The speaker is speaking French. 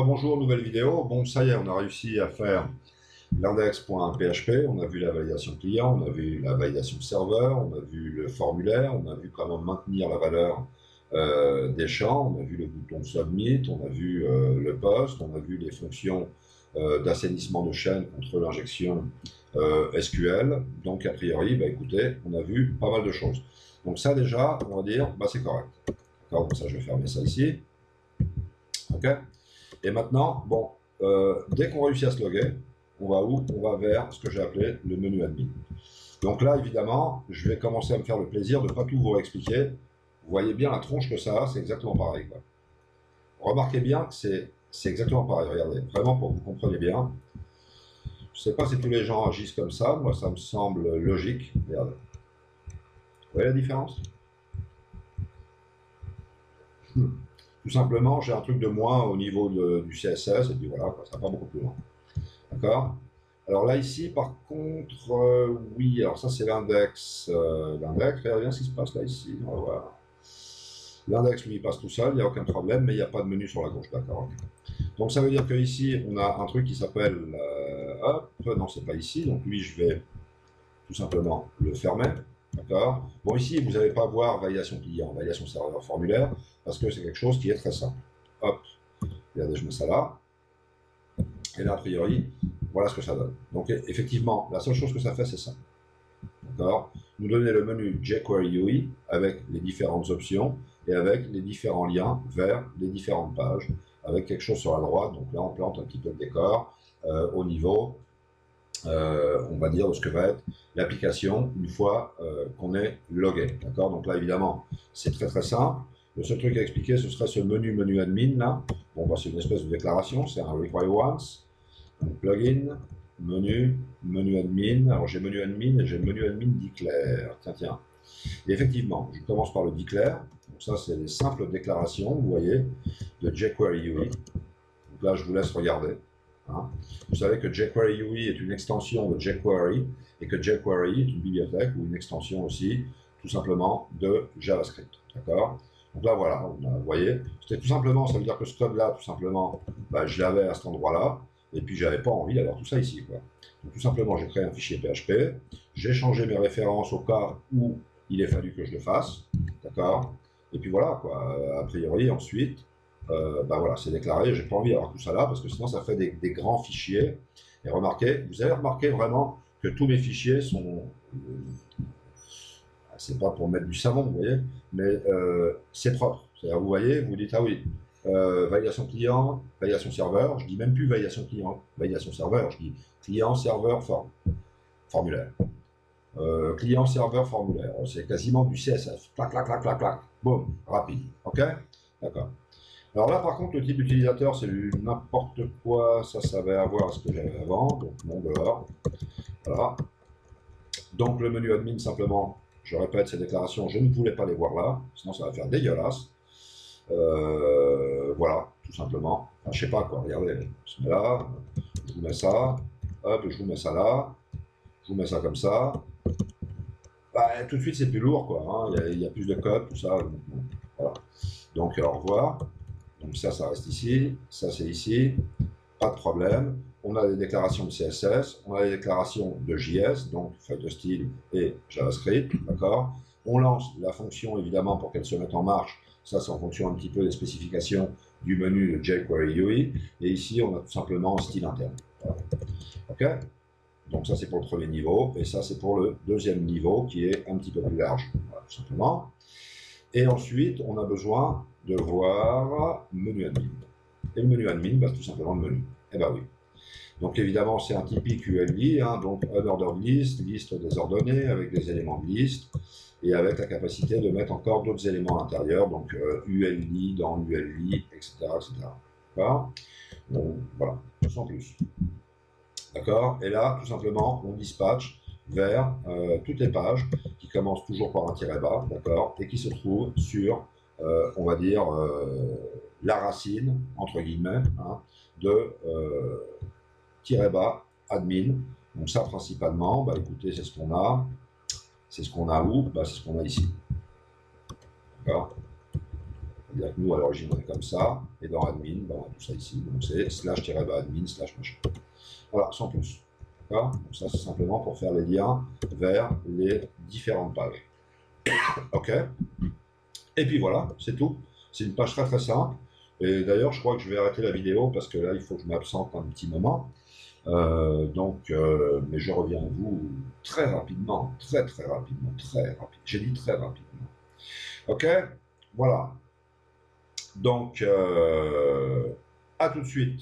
Bonjour, nouvelle vidéo. Bon, ça y est, on a réussi à faire l'index.php, on a vu la validation client, on a vu la validation serveur, on a vu le formulaire, on a vu comment maintenir la valeur des champs, on a vu le bouton submit, on a vu le post, on a vu les fonctions d'assainissement de chaîne contre l'injection SQL. Donc, a priori, bah, écoutez, on a vu pas mal de choses. Donc ça, déjà, on va dire, bah, c'est correct. D'accord, donc ça, je vais fermer ça ici. OK. Et maintenant, bon, dès qu'on réussit à se loguer, on va où? On va vers ce que j'ai appelé le menu admin. Donc là, évidemment, je vais commencer à me faire le plaisir de ne pas tout vous expliquer. Vous voyez bien la tronche que ça a, c'est exactement pareil, quoi. Remarquez bien que c'est exactement pareil. Regardez, vraiment pour que vous compreniez bien. Je ne sais pas si tous les gens agissent comme ça. Moi, ça me semble logique. Regardez. Vous voyez la différence? Tout simplement, j'ai un truc de moins au niveau du CSS, et puis voilà, quoi, ça va pas beaucoup plus loin. D'accord? Alors là, ici, par contre, oui, alors ça c'est l'index. L'index, regardez bien ce qui se passe là, ici. On va voir. L'index, lui, il passe tout seul, il n'y a aucun problème, mais il n'y a pas de menu sur la gauche, d'accord. Donc ça veut dire qu'ici, on a un truc qui s'appelle, hop, non, c'est pas ici, donc lui, je vais tout simplement le fermer, d'accord. Bon, ici, vous n'allez pas voir validation client, validation serveur formulaire, parce que c'est quelque chose qui est très simple. Hop, regardez, je mets ça là. Et là, a priori, voilà ce que ça donne. Donc, effectivement, la seule chose que ça fait, c'est ça. D'accord? Nous donner le menu jQuery UI avec les différentes options et avec les différents liens vers les différentes pages, avec quelque chose sur la droite. Donc là, on plante un petit peu de décor au niveau, on va dire, de ce que va être l'application une fois qu'on est logué. D'accord? Donc là, évidemment, c'est très très simple. Le seul truc à expliquer, ce serait ce menu admin là. Bon, bah, c'est une espèce de déclaration, c'est un require once. Donc, plugin, menu admin. Alors j'ai menu admin et j'ai menu admin declare. Tiens. Et effectivement, je commence par le declare. Donc ça, c'est les simples déclarations, vous voyez, de jQuery UI. Donc là, je vous laisse regarder. Hein. Vous savez que jQuery UI est une extension de jQuery et que jQuery est une bibliothèque ou une extension aussi, tout simplement, de JavaScript. D'accord? Donc là, voilà, vous voyez, c'était tout simplement, ça veut dire que ce code-là, tout simplement, bah, je l'avais à cet endroit-là, et puis j'avais pas envie d'avoir tout ça ici, quoi. Donc tout simplement, j'ai créé un fichier PHP, j'ai changé mes références au cas où il est fallu que je le fasse, d'accord? Et puis voilà, quoi, a priori, ensuite, bah voilà, c'est déclaré, j'ai pas envie d'avoir tout ça là, parce que sinon ça fait des grands fichiers, et remarquez, vous avez remarqué vraiment que tous mes fichiers sont... c'est pas pour mettre du savon, vous voyez, mais c'est propre. C'est-à-dire, vous voyez, vous dites, ah oui, validation client, validation serveur, je dis même plus validation client, validation serveur, je dis client, serveur, formulaire. Client, serveur, formulaire. C'est quasiment du CSS. Clac, clac, clac, clac, clac. Boum, rapide. OK? D'accord. Alors là, par contre, le type utilisateur, c'est n'importe quoi. Ça va avoir ce que j'avais avant. Donc, mon dehors. Voilà. Donc, le menu admin, simplement, je répète ces déclarations, je ne voulais pas les voir là, sinon ça va faire dégueulasse. Voilà, tout simplement. Enfin, je sais pas quoi, regardez, je mets là, je vous mets ça, hop, je vous mets ça là, je vous mets ça comme ça. Bah, tout de suite, c'est plus lourd, quoi. Hein. Il y a plus de code, tout ça. Voilà. Donc, au revoir. Donc, ça reste ici. Ça, c'est ici. Pas de problème. On a des déclarations de CSS, on a des déclarations de JS, donc feuille de style et JavaScript, d'accord. On lance la fonction, évidemment, pour qu'elle se mette en marche. Ça, c'est en fonction un petit peu des spécifications du menu de jQuery UI. Et ici, on a tout simplement un style interne. Voilà. OK? Donc ça, c'est pour le premier niveau. Et ça, c'est pour le deuxième niveau, qui est un petit peu plus large, voilà, tout simplement. Et ensuite, on a besoin de voir menu admin. Et le menu admin, bah, tout simplement le menu. Eh bien oui. Donc évidemment, c'est un typique ULI, hein, donc unordered list, liste désordonnée avec des éléments de liste et avec la capacité de mettre encore d'autres éléments à l'intérieur, donc ULI dans ULI, etc. D'accord. Donc voilà, sans plus. D'accord. Et là, tout simplement, on dispatche vers toutes les pages qui commencent toujours par un tiret bas, d'accord, et qui se trouvent sur, on va dire, la racine, entre guillemets, hein, de tiret bas admin. Donc ça, principalement, bah écoutez, c'est ce qu'on a. C'est ce qu'on a où? Bah, c'est ce qu'on a ici. D'accord. C'est-à-dire que nous, à l'origine, on est comme ça, et dans admin, ben, on a tout ça ici. Donc c'est slash-admin, slash machin. Voilà, sans plus. D'accord? Donc ça, c'est simplement pour faire les liens vers les différentes pages. OK? Et puis voilà, c'est tout. C'est une page très très simple. Et d'ailleurs, je crois que je vais arrêter la vidéo parce que là, il faut que je m'absente un petit moment. Mais je reviens à vous très rapidement, très très rapidement, très rapidement. J'ai dit très rapidement. OK? Voilà. Donc, à tout de suite.